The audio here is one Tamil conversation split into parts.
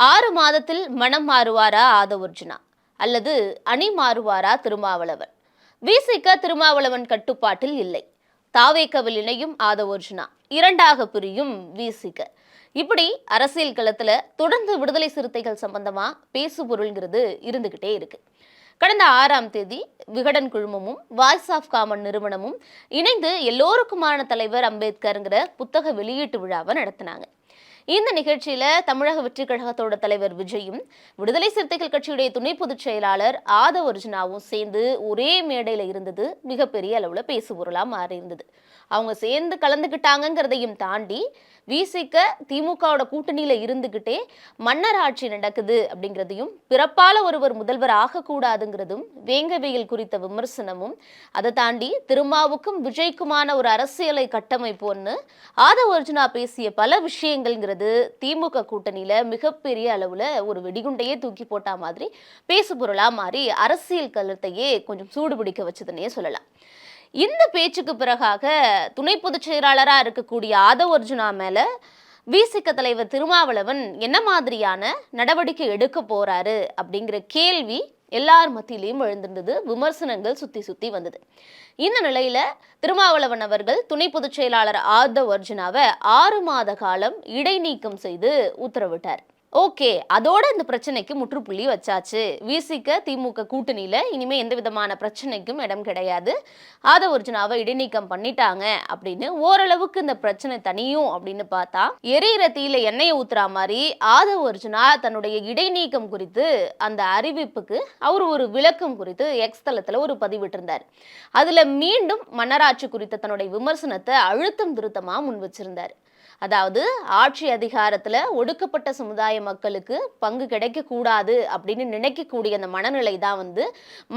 6 மாதத்தில் மனம் மாறுவாரா ஆதவர்ஜுனா அல்லது அணி மாறுவாரா திருமாவளவன்? விசிக திருமாவளவன் கட்டுப்பாட்டில் இல்லை. தாவேக்கவில் இணையும் ஆதவர்ஜுனா, இரண்டாக பிரியும் விசிக. இப்படி அரசியல் களத்துல தொடர்ந்து விடுதலை சிறுத்தைகள் சம்பந்தமா பேசு பொருள்ங்கிறது இருந்துகிட்டே இருக்கு. கடந்த 6ஆம் தேதி விகடன் குழுமமும் வாய்ஸ் ஆஃப் காமன் நிறுவனமும் இணைந்து எல்லோருக்குமான தலைவர் அம்பேத்கர்ங்கிற புத்தக வெளியீட்டு விழாவை நடத்தினாங்க. இந்த நிகழ்ச்சியில தமிழக வெற்றி கழகத்தோட தலைவர் விஜயும், விடுதலை சிறுத்தைகள் கட்சியுடைய துணை பொதுச் செயலாளர் ஆதவர்ஜுனாவும் சேர்ந்து ஒரே மேடையில இருந்தது மிகப்பெரிய அளவுல பேசுபொருளா மாறி இருந்தது. அவங்க சேர்ந்து கலந்துக்கிட்டாங்கிறதையும் தாண்டி விசிக திமுகவோட கூட்டணியில இருந்துகிட்டே மன்னர் ஆட்சி நடக்குது அப்படிங்கிறதையும், பிறப்பால ஒருவர் முதல்வர் ஆகக்கூடாதுங்கிறதும், வேங்கவையில் குறித்த விமர்சனமும், அதை தாண்டி திருமாவுக்கும் விஜய்க்குமான ஒரு அரசியலை கட்டமைப்போன்னு ஆதவர்ஜுனா பேசிய பல விஷயங்கள்ங்கிறது திமுக கூட்டணியில மிகப்பெரிய அளவுல ஒரு வெடிகுண்டையே தூக்கி போட்டா மாதிரி பேசு பொருளா மாறி அரசியல் களத்தையே கொஞ்சம் சூடு பிடிக்க வச்சதுன்னே சொல்லலாம். இந்த பேச்சுக்கு பிறகாக துணை பொதுச் செயலாளரா இருக்கக்கூடிய ஆதவர்ஜுனா மேல விசிக தலைவர் திருமாவளவன் என்ன மாதிரியான நடவடிக்கை எடுக்க போறாரு அப்படிங்கிற கேள்வி எல்லார் மத்தியிலையும் எழுந்திருந்தது. விமர்சனங்கள் சுத்தி சுத்தி வந்தது. இந்த நிலையில திருமாவளவன் அவர்கள் துணை பொதுச் செயலாளர் ஆதவர்ஜுனாவை 6 மாத காலம் இடைநீக்கம் செய்து உத்தரவிட்டார். ஓகே, அதோட இந்த பிரச்சனைக்கு முற்றுப்புள்ளி வச்சாச்சு. விசிக திமுக கூட்டணியில இனிமே எந்த விதமான பிரச்சனைக்கும் இடம் கிடையாது, ஆதவர்ஜுனாவை இடைநீக்கம் பண்ணிட்டாங்க அப்படின்னு ஓரளவுக்கு இந்த பிரச்சனை தனியும் அப்படின்னு பார்த்தா, எரியிற தீயில எண்ணெயை ஊத்துறா மாதிரி ஆதவர்ஜுனா தன்னுடைய இடைநீக்கம் குறித்து அந்த அறிவிப்புக்கு அவர் ஒரு விளக்கம் குறித்து எக்ஸ் தளத்துல ஒரு பதிவிட்டிருந்தார். அதுல மீண்டும் மன்னராட்சி குறித்த தன்னுடைய விமர்சனத்தை அழுத்தம் திருத்தமா முன் வச்சிருந்தார். அதாவது, ஆட்சி அதிகாரத்துல ஒடுக்கப்பட்ட சமுதாய மக்களுக்கு பங்கு கிடைக்க கூடாது அப்படின்னு நினைக்கக்கூடிய அந்த மனநிலை தான்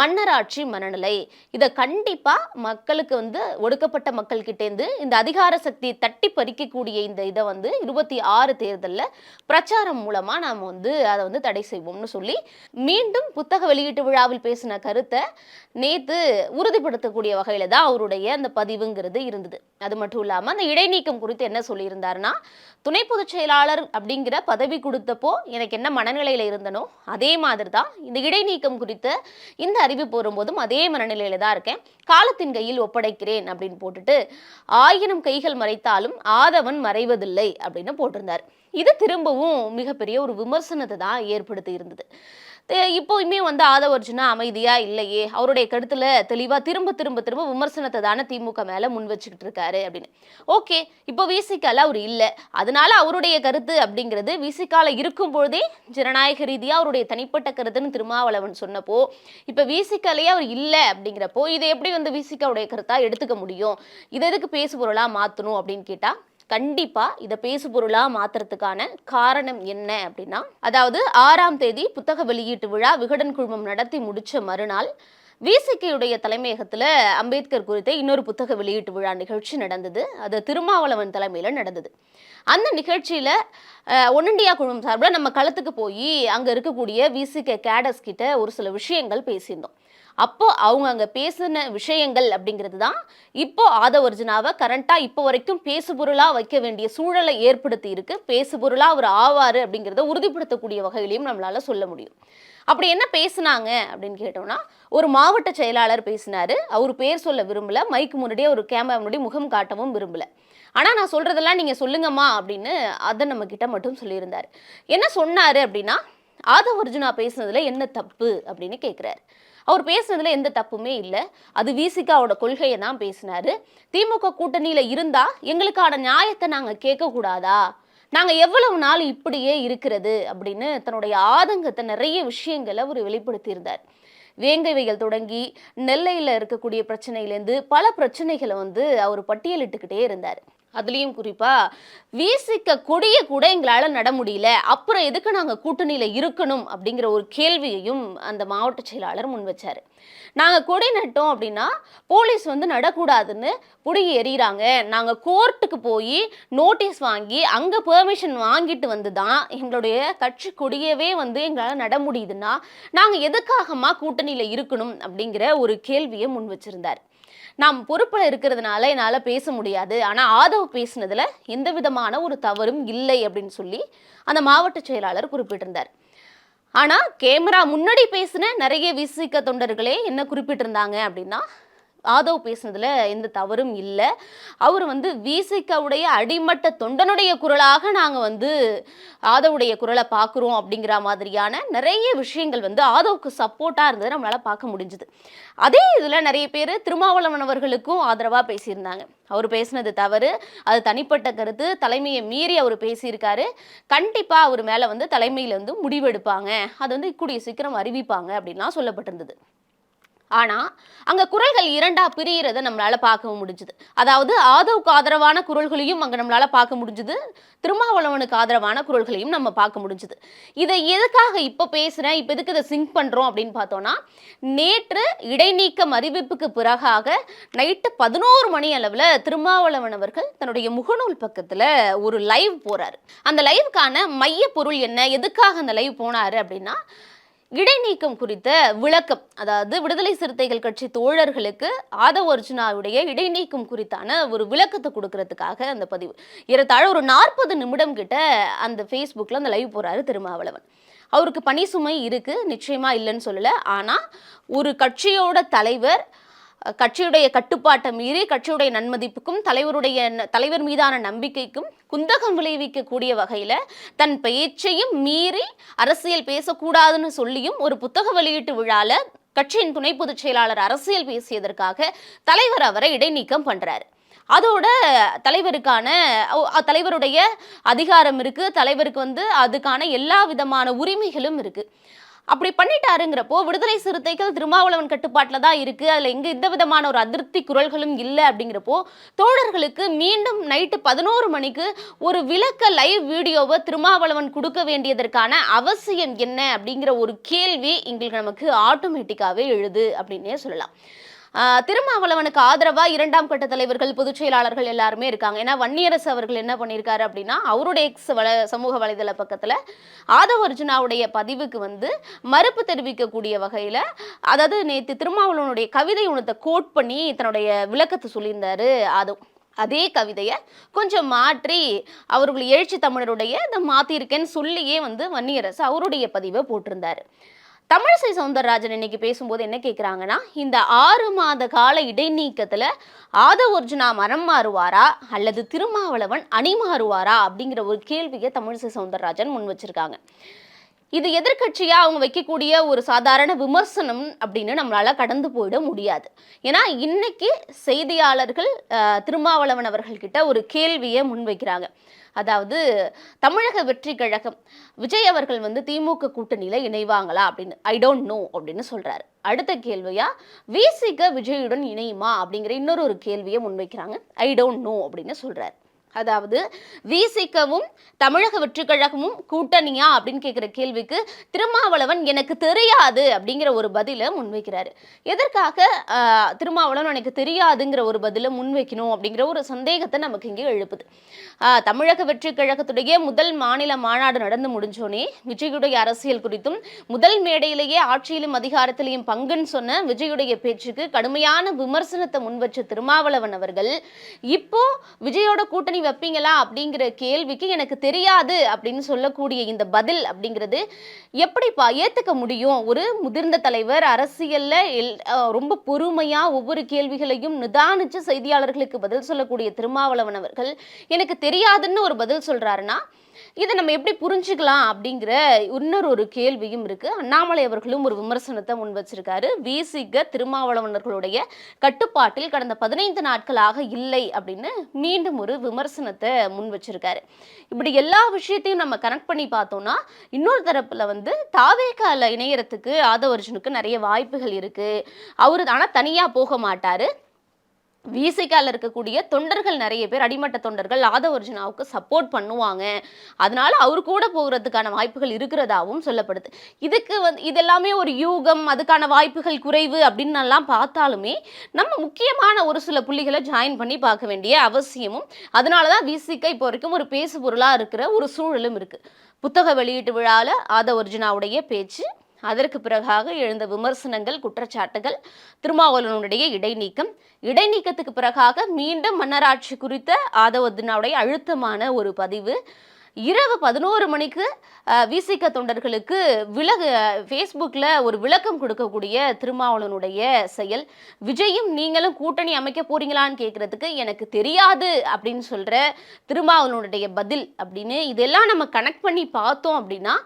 மன்னராட்சி மனநிலை. இதை கண்டிப்பா மக்களுக்கு ஒடுக்கப்பட்ட மக்கள் கிட்டேந்து இந்த அதிகார சக்தியை தட்டி பறிக்கக்கூடிய இந்த இதை 26 தேர்தலில் பிரச்சாரம் மூலமா நாம அதை தடை செய்வோம்னு சொல்லி மீண்டும் புத்தக வெளியீட்டு விழாவில் பேசின கருத்தை நேத்து உறுதிப்படுத்தக்கூடிய வகையில தான் அவருடைய அந்த பதிவுங்கிறது இருந்தது. அது மட்டும் இல்லாம அந்த இடைநீக்கம் குறித்து என்ன சொல்லியிருந்தார், துணை பொதுச் செயலாளர் அப்படிங்கிற பதவி கொடுத்தப்போ எனக்கு என்ன மனநிலையில இருந்தனோ அதே மாதிரி தான் இந்த இடைநீக்கம் குறித்த இந்த அறிவிப்பு வரும்போதும் அதே மனநிலையில தான் இருக்கேன், காலத்தின் கையில் ஒப்படைக்கிறேன் அப்படின்னு போட்டுட்டு 1000 கைகள் மறைத்தாலும் ஆதவன் மறைவதில்லை அப்படின்னு போட்டிருந்தார். இது திரும்பவும் மிகப்பெரிய ஒரு விமர்சனத்தை தான் ஏற்படுத்தி இருந்தது. இப்போயுமே ஆதவர்ஜுனா அமைதியா இல்லையே, அவருடைய கருத்துல தெளிவா திரும்ப திரும்ப திரும்ப விமர்சனத்தை தானே திமுக மேல முன் வச்சுக்கிட்டு இருக்காரு அப்படின்னு. ஓகே, இப்போ விசிகால அவர் இல்லை, அதனால அவருடைய கருத்து அப்படிங்கிறது விசிகால இருக்கும் பொழுதே ஜனநாயக ரீதியா அவருடைய தனிப்பட்ட கருத்துன்னு திருமாவளவன் சொன்னப்போ, இப்ப விசிகாலேயே அவர் இல்லை அப்படிங்கிறப்போ இதை எப்படி விசிகாவுடைய கருத்தா எடுத்துக்க முடியும், இதை எதுக்கு பேசு பொருளா மாத்தணும் அப்படின்னு கேட்டா, கண்டிப்பா இதை பேசு பொருளா மாத்துறதுக்கான காரணம் என்ன அப்படின்னா, அதாவது 6ஆம் தேதி புத்தக வெளியீட்டு விழா விகடன் குழுமம் நடத்தி முடிச்ச மறுநாள் விசிகையுடைய தலைமையகத்துல அம்பேத்கர் குறித்த இன்னொரு புத்தக வெளியீட்டு விழா நிகழ்ச்சி நடந்தது. அது திருமாவளவன் தலைமையில நடந்தது. அந்த நிகழ்ச்சியில ஒன் இண்டியா குழுமம் சார்பில் நம்ம களத்துக்கு போய் அங்க இருக்கக்கூடிய விசிக கேடர்ஸ் கிட்ட ஒரு சில விஷயங்கள் பேசியிருந்தோம். அப்போ அவங்க அங்க பேசின விஷயங்கள் அப்படிங்கிறது தான் இப்போ ஆதவர்ஜுனாவை கரண்டா இப்போ வரைக்கும் பேசுபொருளா வைக்க வேண்டிய சூழலை ஏற்படுத்தி இருக்கு. பேசுபொருளா அவர் ஆவாரு அப்படிங்கிறத உறுதிப்படுத்தக்கூடிய வகையிலையும் நம்மளால சொல்ல முடியும். அப்படி என்ன பேசினாங்க அப்படின்னு கேட்டோம்னா, ஒரு மாவட்ட செயலாளர் பேசினாரு. அவர் பேர் சொல்ல விரும்பல, மைக்கு முன்னாடியே ஒரு கேமரா முன்னாடி முகம் காட்டவும் விரும்பல. ஆனா நான் சொல்றதெல்லாம் நீங்க சொல்லுங்கம்மா அப்படின்னு அதை நம்ம கிட்ட மட்டும் சொல்லியிருந்தாரு. என்ன சொன்னாரு அப்படின்னா, ஆதவர்ஜுனா பேசுனதுல என்ன தப்பு அப்படின்னு கேட்கிறாரு. அவர் பேசுனதுல எந்த தப்புமே இல்லை, அது விசிகாவோட கொள்கையை தான் பேசினாரு. திமுக கூட்டணியில இருந்தா எங்களுக்கான நியாயத்தை நாங்க கேட்க கூடாதா, நாங்க எவ்வளவு நாள் இப்படியே இருக்கிறது அப்படின்னு தன்னுடைய ஆதங்கத்தை நிறைய விஷயங்களை அவர் வெளிப்படுத்தியிருந்தார். வேங்கைவைகள் தொடங்கி நெல்லையில இருக்கக்கூடிய பிரச்சனையிலேருந்து பல பிரச்சனைகளை அவர் பட்டியலிட்டுக்கிட்டே இருந்தார். அதுலயும் குறிப்பா விசிக கொடிய கூட எங்களால நட முடியல, அப்புறம் எதுக்கு நாங்க கூட்டணியில இருக்கணும் அப்படிங்கிற ஒரு கேள்வியையும் அந்த மாவட்ட செயலாளர் முன் வச்சாரு. நாங்க கொடி நட்டோம் அப்படின்னா போலீஸ் நடக்கூடாதுன்னு புடுங்கி எறிகிறாங்க, நாங்க கோர்ட்டுக்கு போய் நோட்டீஸ் வாங்கி அங்க பெர்மிஷன் வாங்கிட்டு தான் எங்களுடைய கட்சி கொடியவே எங்களால நட முடியுதுன்னா நாங்க எதுக்காகமா கூட்டணியில இருக்கணும் அப்படிங்கிற ஒரு கேள்வியை முன் வச்சிருந்தார். நாம் பொறுப்பில் இருக்கிறதுனால என்னால் பேச முடியாது, ஆனால் ஆதவ் பேசினதில் எந்த விதமான ஒரு தவறும் இல்லை அப்படின்னு சொல்லி அந்த மாவட்ட செயலாளர் குறிப்பிட்டிருந்தார். ஆனால் கேமரா முன்னாடி பேசின நிறைய விசிக தொண்டர்களே என்ன குறிப்பிட்டிருந்தாங்க அப்படின்னா, ஆதவ் பேசுனதுல எந்த தவறும் இல்லை, அவர் விசிகவுடைய அடிமட்ட தொண்டனுடைய குரலாக நாங்கள் ஆதவுடைய குரலை பார்க்குறோம் அப்படிங்கிற மாதிரியான நிறைய விஷயங்கள் ஆதவுக்கு சப்போர்ட்டாக இருந்தது நம்மளால் பார்க்க முடிஞ்சுது. அதே இதில் நிறைய பேர் திருமாவளவன் அவர்களுக்கும் ஆதரவாக பேசியிருந்தாங்க. அவர் பேசினது தவறு, அது தனிப்பட்ட கருத்து, தலைமையை மீறி அவர் பேசியிருக்காரு, கண்டிப்பாக அவர் மேலே தலைமையில் முடிவெடுப்பாங்க, அது கூடிய சீக்கிரம் அறிவிப்பாங்க அப்படின்லாம் சொல்லப்பட்டிருந்தது. ஆனால் அங்கே குரல்கள் இரண்டா பிரிகிறத நம்மளால் பார்க்க முடிஞ்சுது. அதாவது ஆதவுக்கு ஆதரவான குரல்களையும் அங்கே நம்மளால் பார்க்க முடிஞ்சுது, திருமாவளவனுக்கு ஆதரவான குரல்களையும் நம்ம பார்க்க முடிஞ்சுது. இதை எதுக்காக இப்போ பேசுகிறேன், இப்போ எதுக்கு இதை சிங்க் பண்ணுறோம் அப்படின்னு பார்த்தோன்னா, நேற்று இடைநீக்கம் அறிவிப்புக்கு பிறகாக நைட்டு 11 மணி அளவில் திருமாவளவன் அவர்கள் தன்னுடைய முகநூல் பக்கத்தில் ஒரு லைவ் போகிறாரு. அந்த லைவுக்கான மைய பொருள் என்ன, எதுக்காக அந்த லைவ் போனார் அப்படின்னா, இடைநீக்கம் குறித்த விளக்கம், அதாவது விடுதலை சிறுத்தைகள் கட்சி தோழர்களுக்கு ஆதவ் அர்ஜுனாவுடைய இடைநீக்கம் குறித்தான ஒரு விளக்கத்தை கொடுக்கறதுக்காக அந்த பதிவு. ஏறத்தாழ ஒரு 40 நிமிடம் கிட்ட அந்த ஃபேஸ்புக்கில் அந்த லைவ் போகிறாரு திருமாவளவன். அவருக்கு பணி சுமை இருக்குது, நிச்சயமாக இல்லைன்னு சொல்லலை. ஆனால் ஒரு கட்சியோட தலைவர் கட்சியுடைய கட்டுப்பாட்டை மீறி கட்சியுடைய நன்மதிப்புக்கும் தலைவர் மீதான நம்பிக்கைக்கும் குந்தகம் விளைவிக்கக்கூடிய வகையில் தன் பேச்சையும் மீறி அரசியல் பேசக்கூடாதுன்னு சொல்லியும் ஒரு புத்தக வெளியீட்டு விழால கட்சியின் துணை பொதுச் செயலாளர் அரசியல் பேசியதற்காக தலைவர் அவரை இடைநீக்கம் பண்றாரு. அதோட தலைவருடைய அதிகாரம் இருக்கு, தலைவருக்கு அதுக்கான எல்லா விதமான உரிமைகளும் இருக்கு. அப்படி பண்ணிட்டாருங்கிறப்போ விடுதலை சிறுத்தைகள் திருமாவளவன் கட்டுப்பாட்டில் தான் இருக்கு, அதில் எந்த விதமான ஒரு அதிருப்தி குரல்களும் இல்லை அப்படிங்கிறப்போ தோழர்களுக்கு மீண்டும் நைட்டு 11 மணிக்கு ஒரு விளக்க லைவ் வீடியோவை திருமாவளவன் கொடுக்க வேண்டியதற்கான அவசியம் என்ன அப்படிங்கிற ஒரு கேள்வி எங்களுக்கு நமக்கு ஆட்டோமேட்டிக்காகவே எழுது அப்படின்னே சொல்லலாம். திருமாவளவனுக்கு ஆதரவா 2ஆம் கட்ட தலைவர்கள், பொதுச் செயலாளர்கள் எல்லாருமே இருக்காங்க. ஏன்னா வன்னியரசு அவர்கள் என்ன பண்ணியிருக்காரு அப்படின்னா, அவருடைய சமூக வலைதள பக்கத்துல ஆதவ் அர்ஜுனாவுடைய பதிவுக்கு மறுப்பு தெரிவிக்கக்கூடிய வகையில, அதாவது நேற்று திருமாவளவனுடைய கவிதை ஒன்றத்தை கோட் பண்ணி தன்னுடைய விளக்கத்தை சொல்லியிருந்தாரு ஆதவ். அதே கவிதையை கொஞ்சம் மாற்றி அவர்கள் எழுச்சி தமிழருடைய இதை மாத்திருக்கேன்னு சொல்லியே வன்னியரசு அவருடைய பதிவை போட்டிருந்தாரு. தமிழிசை சவுந்தரராஜன் இன்னைக்கு பேசும்போது என்ன கேட்குறாங்கன்னா, இந்த 6 மாத கால இடைநீக்கத்தில் ஆதவ் அர்ஜுனா மரம் மாறுவாரா அல்லது திருமாவளவன் அணி மாறுவாரா அப்படிங்கிற ஒரு கேள்வியை தமிழிசை சவுந்தரராஜன் முன் வச்சிருக்காங்க. இது எதிர்கட்சியா அவங்க வைக்கக்கூடிய ஒரு சாதாரண விமர்சனம் அப்படின்னு நம்மளால கடந்து போயிட முடியாது. ஏன்னா இன்னைக்கு செய்தியாளர்கள் திருமாவளவன் அவர்கள்கிட்ட ஒரு கேள்வியை முன்வைக்கிறாங்க. அதாவது தமிழக வெற்றி கழகம் விஜய் அவர்கள் திமுக கூட்டணியில இணைவாங்களா அப்படின்னு, ஐ டோன்ட் நோ அப்படின்னு சொல்றாரு. அடுத்த கேள்வியா விசிக விஜயுடன் இணையுமா அப்படிங்கிற இன்னொரு கேள்வியை முன்வைக்கிறாங்க. ஐ டோன்ட் நோ அப்படின்னு சொல்றாரு. அதாவது விசிகவும் தமிழக வெற்றி கழகமும் கூட்டணியா அப்படின்னு கேட்கிற கேள்விக்கு திருமாவளவன் எனக்கு தெரியாது அப்படிங்கிற ஒரு பதிலை முன்வைக்கிறாரு. எதற்காக திருமாவளவன் எனக்கு தெரியாதுங்கிற ஒரு பதிலை முன்வைக்கணும் அப்படிங்கிற ஒரு சந்தேகத்தை நமக்கு இங்கே எழுப்புது. தமிழக வெற்றி கழகத்துடைய முதல் மாநில மாநாடு நடந்து முடிஞ்சோனே விஜயுடைய அரசியல் குறித்தும் முதல் மேடையிலேயே ஆட்சியிலும் அதிகாரத்திலையும் பங்குன்னு சொன்ன விஜயுடைய பேச்சுக்கு கடுமையான விமர்சனத்தை முன்வச்ச திருமாவளவன் அவர்கள் இப்போ விஜயோட கூட்டணி வைப்பீங்களா அப்படிங்கிற கேள்விக்கு எனக்கு தெரியாது அப்படின்னு சொல்லக்கூடிய இந்த பதில் அப்படிங்கிறது எப்படிப்பா ஏத்துக்க முடியும்? ஒரு முதிர்ந்த தலைவர், அரசியல்ல ரொம்ப பொறுமையா ஒவ்வொரு கேள்விகளையும் நிதானிச்சு செய்தியாளர்களுக்கு பதில் சொல்லக்கூடிய திருமாவளவன் அவர்கள் எனக்கு தெரியாதுன்னு ஒரு பதில் சொல்றாருன்னா இதை நம்ம எப்படி புரிஞ்சுக்கலாம் அப்படிங்கிற இன்னொரு கேள்வியும் இருக்கு. அண்ணாமலை அவர்களும் ஒரு விமர்சனத்தை முன் வச்சிருக்காரு. விசிக திருமாவளவனர்களுடைய கட்டுப்பாட்டில் கடந்த 15 நாட்களாக இல்லை அப்படின்னு மீண்டும் ஒரு விமர்சனத்தை முன் வச்சிருக்காரு. இப்படி எல்லா விஷயத்தையும் நம்ம கனெக்ட் பண்ணி பார்த்தோம்னா இன்னொரு தரப்புல தாவேகால இணையறதுக்கு ஆதவ் அர்ஜுனுக்கு நிறைய வாய்ப்புகள் இருக்கு. அவரு ஆனா தனியா போக மாட்டாரு. விசிகால இருக்கக்கூடிய தொண்டர்கள் நிறைய பேர், அடிமட்ட தொண்டர்கள் ஆதவ் அர்ஜுனாவுக்கு சப்போர்ட் பண்ணுவாங்க, அதனால அவரு கூட போகிறதுக்கான வாய்ப்புகள் இருக்கிறதாவும் சொல்லப்படுது. இதுக்கு இதெல்லாமே ஒரு யூகம், அதுக்கான வாய்ப்புகள் குறைவு அப்படின்னு எல்லாம் பார்த்தாலுமே நம்ம முக்கியமான ஒரு சில புள்ளிகளை ஜாயின் பண்ணி பார்க்க வேண்டிய அவசியமும், அதனாலதான் விசிக இப்போ வரைக்கும் ஒரு பேசு பொருளா இருக்கிற ஒரு சூழலும் இருக்கு. புத்தக வெளியீட்டு விழால ஆதவ் அர்ஜுனாவுடைய பேச்சு, அதற்கு பிறகாக எழுந்த விமர்சனங்கள், குற்றச்சாட்டுகள், திருமாவளவனுடைய இடைநீக்கம். இடைநீக்கத்துக்கு பிறகாக மீண்டும் மன்னராட்சி குறித்த ஆதவ அர்ஜுனாவுடைய அழுத்தமான ஒரு பதிவு. இரவு 11 மணிக்கு விசிக தொண்டர்களுக்கு ஃபேஸ்புக்கில் ஒரு விளக்கம் கொடுக்கக்கூடிய திருமாவளவனுடைய செயல். விஜயும் நீங்களும் கூட்டணி அமைக்க போறீங்களான்னு கேட்கறதுக்கு எனக்கு தெரியாது அப்படின்னு சொல்ற திருமாவளவனுடைய பதில் அப்படின்னு இதெல்லாம் நம்ம கனெக்ட் பண்ணி பார்த்தோம் அப்படின்னா,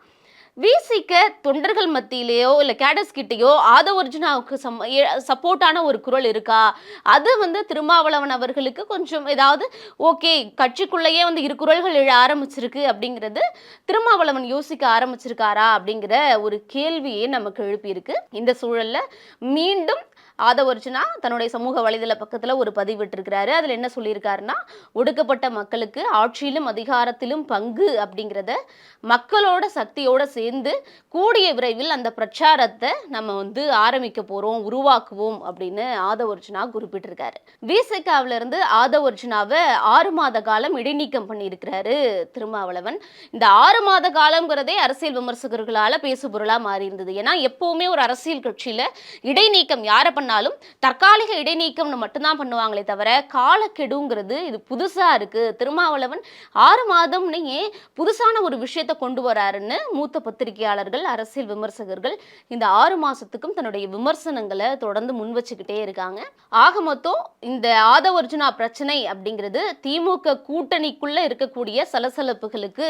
விசிக தொண்டர்கள் மத்தியிலேயோ இல்லை கேடஸ் கிட்டேயோ ஆதவ அர்ஜுனாவுக்கு சப்போர்ட்டான ஒரு குரல் இருக்கா? அது திருமாவளவன் அவர்களுக்கு கொஞ்சம் ஏதாவது ஓகே, கட்சிக்குள்ளேயே இரு குரல்கள் எழ ஆரம்பிச்சிருக்கு அப்படிங்கிறது திருமாவளவன் யோசிக்க ஆரம்பிச்சிருக்காரா அப்படிங்கிற ஒரு கேள்வியே நமக்கு எழுப்பியிருக்கு. இந்த சூழல்ல மீண்டும் ஆதவ அர்ஜுனா தன்னுடைய சமூக வலைதள பக்கத்தில் ஒரு பதிவிட்டிருக்கிறாரு. அதில் என்ன சொல்லியிருக்காருன்னா, ஒடுக்கப்பட்ட மக்களுக்கு ஆட்சியிலும் அதிகாரத்திலும் பங்கு அப்படிங்கிறத மக்களோட சக்தியோட சேர்ந்து கூடிய விரைவில் அந்த பிரச்சாரத்தை நம்ம ஆரம்பிக்க போறோம், உருவாக்குவோம் அப்படின்னு ஆதவ அர்ஜுனா குறிப்பிட்டிருக்காரு. விசிகாவிலிருந்து ஆதவ அர்ஜுனாவை 6 மாத காலம் இடைநீக்கம் பண்ணியிருக்கிறாரு திருமாவளவன். இந்த 6 மாத காலம்ங்கிறதே அரசியல் விமர்சகர்களால் பேசுபொருளா மாறி இருந்தது. ஏன்னா எப்பவுமே ஒரு அரசியல் கட்சியில இடைநீக்கம் யாரை பண்ணாலும் தற்காலிக இடைநீக்கம்னு மட்டும்தான் பண்ணுவாங்களே தவிர காலக்கெடுங்கிறது இது புதுசா இருக்கு. திருமாவளவன் 6 மாதம்னு ஏன் புதுசான ஒரு விஷயத்தை கொண்டு வராருன்னு மூத்த பத்திரிகையாளர்கள், அரசியல் விமர்சகர்கள் இந்த 6 மாசத்துக்கும் தன்னுடைய விமர்சனங்களை தொடர்ந்து முன் வச்சுக்கிட்டே இருக்காங்க. ஆக மொத்தம் இந்த ஆதவ அர்ஜுனா பிரச்சனை அப்படிங்கிறது திமுக கூட்டணிக்குள்ள இருக்கக்கூடிய சலசலப்புகளுக்கு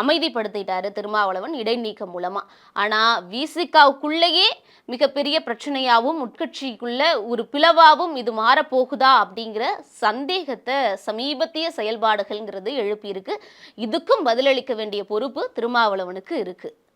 அமைதிப்படுத்திட்டாரு திருமாவளவன் இடைநீக்கம் மூலமா. ஆனா விசிகாவுக்குள்ளேயே மிகப்பெரிய பிரச்சனையாவும் உட்கட்சிக்குள்ள ஒரு பிளவாவும் இது மாறப்போகுதா அப்படிங்கிற சந்தேகத்தை சமீபத்திய செயல்பாடுகள்ங்கிறது எழுப்பியிருக்கு. இதுக்கும் பதிலளிக்க வேண்டிய பொறுப்பு திருமாவளவனுக்கு இருக்கு.